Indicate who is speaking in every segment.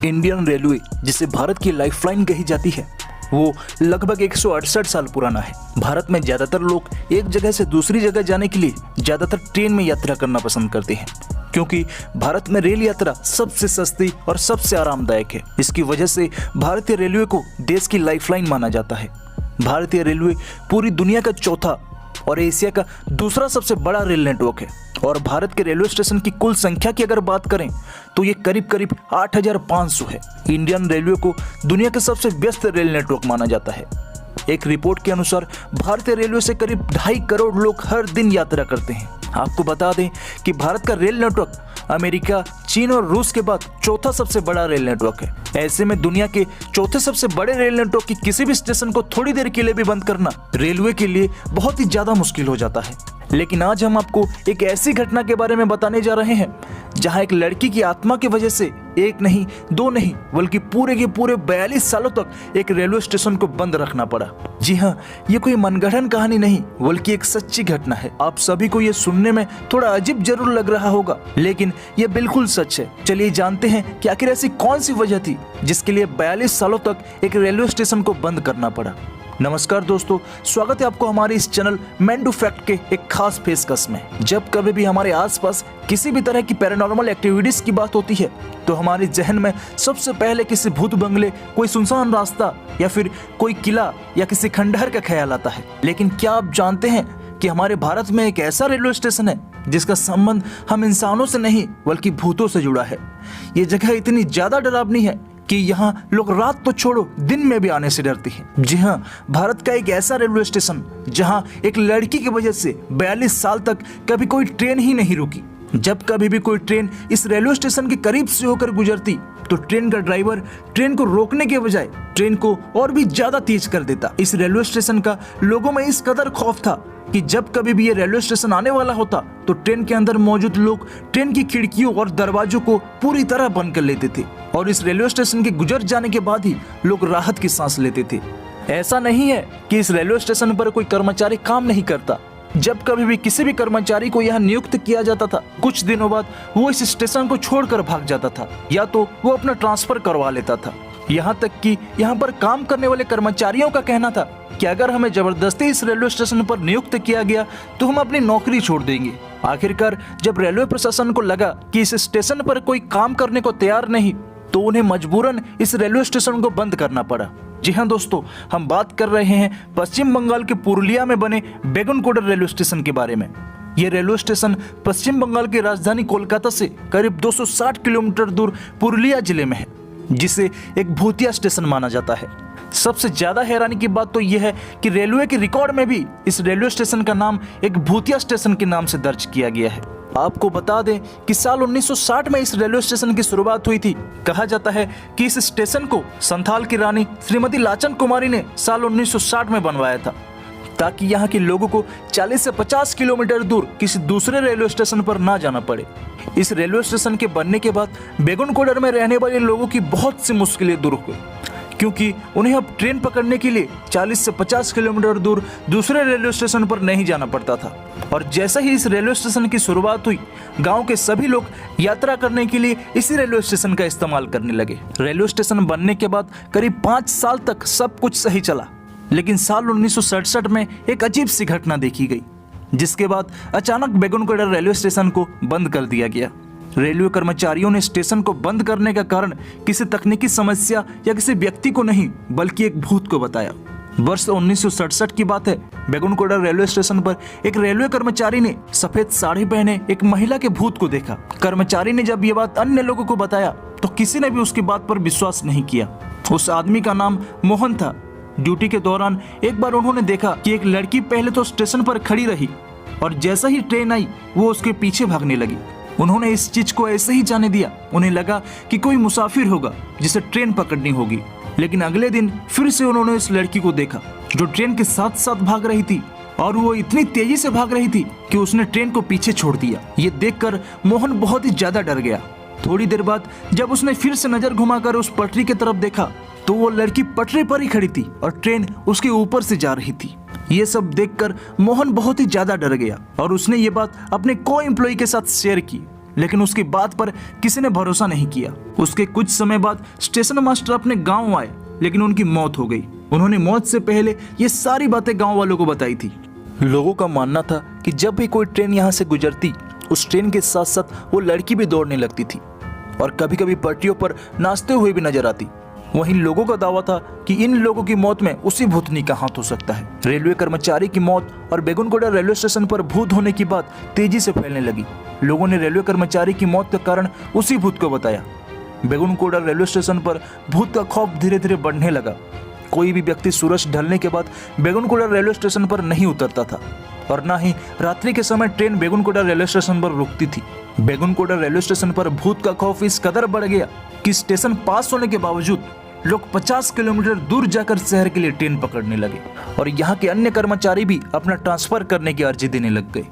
Speaker 1: Indian railway, जिसे भारत की lifeline कही जाती है, वो लगभग 168 साल पुराना है। भारत में ज्यादातर लोग एक जगह से दूसरी जगह जाने के लिए ज्यादातर ट्रेन में यात्रा करना पसंद करते हैं, क्योंकि भारत में रेल यात्रा सबसे सस्ती और सबसे आरामदायक है। इसकी वजह से भारतीय रेलवे को देश की लाइफलाइन माना जाता है। भारतीय रेलवे पूरी दुनिया का चौथा और एशिया का दूसरा सबसे बड़ा रेल नेटवर्क है। और भारत के रेलवे स्टेशन की कुल संख्या की अगर बात करें तो ये करीब करीब 8500 है। इंडियन रेलवे को दुनिया का सबसे व्यस्त रेल नेटवर्क माना जाता है। एक रिपोर्ट के अनुसार भारतीय रेलवे से करीब 2.5 करोड़ लोग हर दिन यात्रा करते हैं। आपको बता दें कि भारत का रेल नेटवर्क अमेरिका, चीन और रूस के बाद चौथा सबसे बड़ा रेल नेटवर्क है। ऐसे में दुनिया के चौथे सबसे बड़े रेल नेटवर्क की किसी भी स्टेशन को थोड़ी देर के लिए भी बंद करना रेलवे के लिए बहुत ही ज्यादा मुश्किल हो जाता है। लेकिन आज हम आपको एक ऐसी घटना के बारे में बताने जा रहे हैं जहां एक लड़की की आत्मा की वजह से एक नहीं, दो नहीं, बल्कि पूरे के पूरे 42 सालों तक एक रेलवे स्टेशन को बंद रखना पड़ा। जी हाँ, ये कोई मनगढ़ंत कहानी नहीं, बल्कि एक सच्ची घटना है। आप सभी को ये सुनने में थोड़ा अजीब जरूर लग रहा होगा, लेकिन ये बिल्कुल सच है। चलिए जानते हैं कि आखिर ऐसी कौन सी वजह थी जिसके लिए 42 सालों तक एक रेलवे स्टेशन को बंद करना पड़ा। नमस्कार दोस्तों, स्वागत है आपको हमारे इस चैनल मैन टू फैक्ट के एक खास पेशकश में। जब कभी भी हमारे आसपास किसी भी तरह की पैरानॉर्मल एक्टिविटीज की बात होती है तो हमारे जहन में सबसे पहले किसी भूत बंगले, कोई सुनसान रास्ता या फिर कोई किला या किसी खंडहर का ख्याल आता है। लेकिन क्या आप जानते हैं कि हमारे भारत में एक ऐसा रेलवे स्टेशन है जिसका संबंध हम इंसानों से नहीं बल्कि भूतों से जुड़ा है। ये जगह इतनी ज्यादा डरावनी है कि यहाँ लोग रात तो छोड़ो दिन में भी आने से डरते हैं। जी हाँ, भारत का एक ऐसा रेलवे स्टेशन जहाँ एक लड़की की वजह से 42 साल तक कभी कोई ट्रेन ही नहीं रुकी। जब कभी भी कोई ट्रेन इस रेलवे स्टेशन के करीब से होकर गुजरती तो ट्रेन का ड्राइवर ट्रेन को रोकने के बजाय ट्रेन को और भी ज्यादा तेज कर देता। इस रेलवे स्टेशन का लोगों में इस कदर खौफ था कि जब कभी भी ये रेलवे स्टेशन आने वाला होता तो ट्रेन के अंदर मौजूद लोग ट्रेन की खिड़कियों और दरवाजों को पूरी तरह बंद कर लेते थे और इस रेलवे स्टेशन के गुजर जाने के बाद ही लोग राहत की सांस लेते थे। ऐसा नहीं है कि इस रेलवे स्टेशन पर कोई कर्मचारी काम नहीं करता। जब कभी भी किसी भी कर्मचारी को यहाँ नियुक्त किया जाता था, कुछ दिनों बाद वो इस स्टेशन को छोड़कर भाग जाता था या तो वो अपना ट्रांसफर करवा लेता था। यहाँ तक कि यहाँ पर काम करने वाले कर्मचारियों का कहना था कि अगर हमें जबरदस्ती इस रेलवे स्टेशन पर नियुक्त किया गया तो हम अपनी नौकरी छोड़ देंगे। आखिरकार जब रेलवे प्रशासन को लगा कि इस स्टेशन पर कोई काम करने को तैयार नहीं तो उन्हें मजबूरन इस रेलवे स्टेशन को बंद करना पड़ा। जी हाँ दोस्तों, हम बात कर रहे हैं पश्चिम बंगाल के पुरुलिया में बने बेगुनकोडर रेलवे स्टेशन के बारे में। ये रेलवे स्टेशन पश्चिम बंगाल की राजधानी कोलकाता से करीब 260 किलोमीटर दूर पुरुलिया जिले में है, जिसे एक भूतिया स्टेशन माना जाता है। सबसे ज्यादा हैरानी की बात तो यह है कि रेलवे के रिकॉर्ड में भी इस रेलवे स्टेशन का नाम एक भूतिया स्टेशन के नाम से दर्ज किया गया है। आपको बता दें कि साल 1960 में इस रेलवे स्टेशन की शुरुआत हुई थी। कहा जाता है कि इस स्टेशन को संथाल की रानी श्रीमती लाचन कुमारी ने साल 1960 में बनवाया था ताकि यहाँ के लोगों को 40 से 50 किलोमीटर दूर किसी दूसरे रेलवे स्टेशन पर ना जाना पड़े। इस रेलवे स्टेशन के बनने के बाद बेगुनकोडर में रहने वाले लोगों की बहुत सी मुश्किलें दूर हुई, क्योंकि उन्हें अब ट्रेन पकड़ने के लिए 40 से 50 किलोमीटर दूर दूसरे रेलवे स्टेशन पर नहीं जाना पड़ता था। और जैसे ही इस रेलवे स्टेशन की शुरुआत हुई, गांव के सभी लोग यात्रा करने के लिए इसी रेलवे स्टेशन का इस्तेमाल करने लगे। रेलवे स्टेशन बनने के बाद करीब 5 साल तक सब कुछ सही चला, लेकिन साल 1967 में एक अजीब सी घटना देखी गई, जिसके बाद अचानक बेगुनकोडर रेलवे स्टेशन को बंद कर दिया गया। रेलवे कर्मचारियों ने स्टेशन को बंद करने का कारण किसी तकनीकी समस्या या किसी व्यक्ति को नहीं बल्कि एक भूत को बताया। वर्ष 1967 की बात है। बेगुनकोडर रेलवे स्टेशन पर एक रेलवे कर्मचारी ने सफेद साड़ी पहने एक महिला के भूत को देखा। कर्मचारी ने जब ये बात अन्य लोगों को बताया तो किसी ने भी उसकी बात पर विश्वास नहीं किया। उस आदमी का नाम मोहन था। ड्यूटी के दौरान एक बार उन्होंने देखा कि एक लड़की पहले तो स्टेशन पर खड़ी रही और जैसा ही ट्रेन आई वो उसके पीछे भागने लगी। उन्होंने इस चीज को ऐसे ही जाने दिया। उन्हें लगा कि कोई मुसाफिर होगा जिसे ट्रेन पकड़नी होगी। लेकिन अगले दिन फिर से उन्होंने इस लड़की को देखा जो ट्रेन के साथ साथ भाग रही थी और वो इतनी तेजी से भाग रही थी कि उसने ट्रेन को पीछे छोड़ दिया। ये देखकर मोहन बहुत ही ज्यादा डर गया। थोड़ी देर बाद जब उसने फिर से नजर घुमाकर उस पटरी की तरफ देखा तो वो लड़की पटरी पर ही खड़ी थी और ट्रेन उसके ऊपर से जा रही थी। ये सब देखकर मोहन बहुत ही ज्यादा डर गया और उसने ये बात अपने को एम्प्लॉय के साथ शेयर की। लेकिन उसकी बात पर किसी ने भरोसा नहीं किया। उसके कुछ समय बाद स्टेशन मास्टर अपने गांव आए, लेकिन उनकी मौत हो गई। उन्होंने मौत से पहले ये सारी बातें गांव वालों को बताई थी। लोगों का मानना था कि जब भी कोई ट्रेन यहाँ से गुजरती, उस ट्रेन के साथ साथ वो लड़की भी दौड़ने लगती थी और कभी कभी पटरियों पर नाचते हुए भी नजर आती। वहीं लोगों का दावा था कि इन लोगों की मौत में उसी भूतनी का हाथ हो सकता है। रेलवे कर्मचारी की मौत और बेगुनकोड़ा रेलवे स्टेशन पर भूत होने की बात तेजी से फैलने लगी। लोगों ने रेलवे कर्मचारी की मौत का कारण उसी भूत को बताया। बेगुनकोड़ा रेलवे स्टेशन पर भूत का खौफ धीरे धीरे बढ़ने लगा। कोई भी व्यक्ति सूरज ढलने के बाद बेगुनकोड़ा रेलवे स्टेशन पर नहीं उतरता था और न ही रात्रि के समय ट्रेन बेगुनकोड़ा रेलवे स्टेशन पर रुकती थी। बेगुनकोड़ा रेलवे स्टेशन पर भूत का खौफ इस कदर बढ़ गया कि स्टेशन पास होने के बावजूद लोग 50 किलोमीटर दूर जाकर शहर के लिए ट्रेन पकड़ने लगे और यहाँ के अन्य कर्मचारी भी अपना ट्रांसफर करने की अर्जी देने लग गए।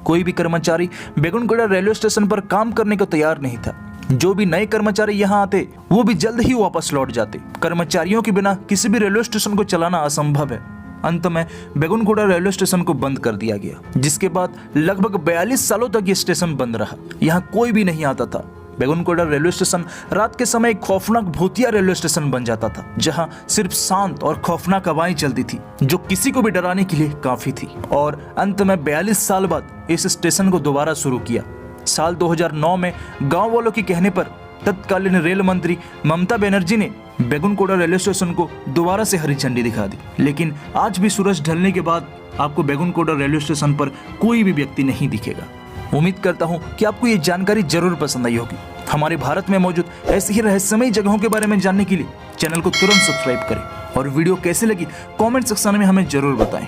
Speaker 1: कोई भी कर्मचारी बेगुनकोड़ा रेलवे स्टेशन पर काम करने को तैयार नहीं था। जो भी नए कर्मचारी यहाँ आते वो भी जल्द ही वापस लौट जाते। कर्मचारियों के बिना किसी भी रेलवे स्टेशन को चलाना असंभव है। अंत में बेगुनकोड़ा रेलवे स्टेशन को बंद कर दिया गया, जिसके बाद लगभग 42 सालों तक ये स्टेशन बंद रहा। यहाँ कोई भी नहीं आता था। बेगुनकोड़ा रेलवे स्टेशन रात के समय एक खौफनाक भूतिया रेलवे स्टेशन बन जाता था, जहां सिर्फ शांत और खौफनाक हवाएं चलती थी, जो किसी को भी डराने के लिए काफी थी। और अंत में 42 साल बाद इस स्टेशन को दोबारा शुरू किया। साल 2009 में गांव वालों के कहने पर तत्कालीन रेल मंत्री ममता बनर्जी ने बेगुनकोड़ा रेलवे स्टेशन को दोबारा से हरी झंडी दिखा दी। लेकिन आज भी सूरज ढलने के बाद आपको बेगुनकोड़ा रेलवे स्टेशन पर कोई भी व्यक्ति नहीं दिखेगा। उम्मीद करता हूं कि आपको ये जानकारी जरूर पसंद आई होगी। हमारे भारत में मौजूद ऐसी ही रहस्यमयी जगहों के बारे में जानने के लिए चैनल को तुरंत सब्सक्राइब करें और वीडियो कैसे लगी कमेंट सेक्शन में हमें जरूर बताएं।